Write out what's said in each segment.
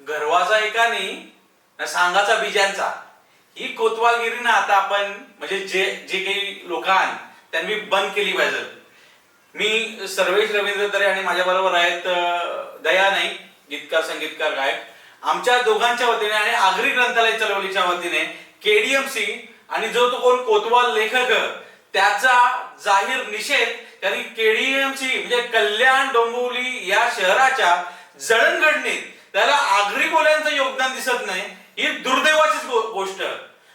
गर्वाचा एका नाही ना सांगाचा बीजांचा ही कोतवालगिरी ना आता आपण म्हणजे जे जे काही लोक आहेत त्यांनी बंद केली पाहिजे. मी सर्वेश रवींद्र तरे आणि माझ्या बरोबर आहेत दया नाईक, गीतकार संगीतकार गायक. आमच्या दोघांच्या वतीने आणि आगरी ग्रंथालय चळवळीच्या वतीने केडीएमसी आणि जो तो कोण कोतवाल लेखक त्याचा जाहीर निषेध. कारण केडीएमसी म्हणजे कल्याण डोंबिवली या शहराच्या जळणघडणीत त्याला आगरी कोल्यांचं योगदान दिसत नाही ही दुर्दैवाचीच गोष्ट.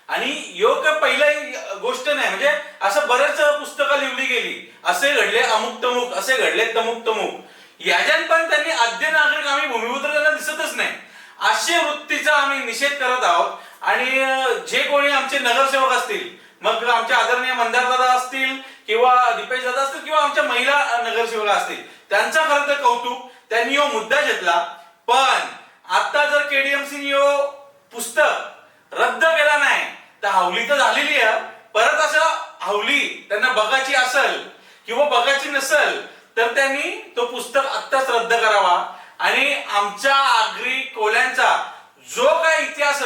आणि योग पहिली गोष्ट नाही म्हणजे असं बरेच पुस्तकं लिहिली गेली, असे घडले अमुक तमुक, असे घडले तमुक तमुक, याच्यात पण त्यांनी आद्य नागरिक आम्ही भूमिपुत्र त्यांना दिसतच नाही. अशा वृत्तीचा आम्ही निषेध करत आहोत. आणि जे कोणी आमचे नगरसेवक असतील, मग आमचे आदरणीय मंदार दादा असतील किंवा दीपेश दादा असतील किंवा आमच्या महिला नगरसेवक असतील, त्यांचा खरं तर कौतुक, त्यांनी यो मुद्दा घेतला. पण आता जर केडीएमसी यो पुस्तक रद्द केला नाही तर हावली तर झालेली आहे. परत असं हावली त्यांना बघायची असेल किंवा बघायची नसेल तर त्यांनी तो पुस्तक आत्ताच रद्द करावा. आणि आमच्या आगरी कोल्यांचा जो काही इतिहास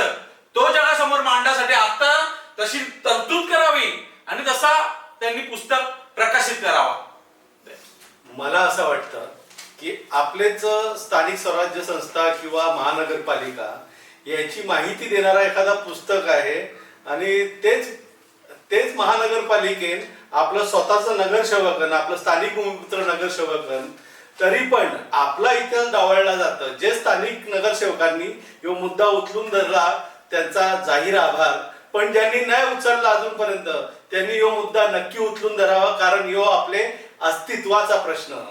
तो जगासमोर मांडण्यासाठी आता तशी तरतूद करावी आणि तसा त्यांनी पुस्तक प्रकाशित करावा. मला असं वाटतं की आपलेच स्थानिक स्वराज्य संस्था किंवा महानगरपालिका याची माहिती देणारा एखादा पुस्तक आहे आणि तेच महानगरपालिकेन आपलं स्वतःचं नगरसेवकन, आपलं स्थानिक भूमिपुत्र नगरसेवकन, तरी पण आपला इतिहास डावळला जातं. जे स्थानिक नगरसेवकांनी यो मुद्दा उचलून धरला त्यांचा जाहीर आभार, पण ज्यांनी नाही उचलला अजूनपर्यंत त्यांनी यो मुद्दा नक्की उचलून धरावा, कारण यो आपले अस्तित्वाचा प्रश्न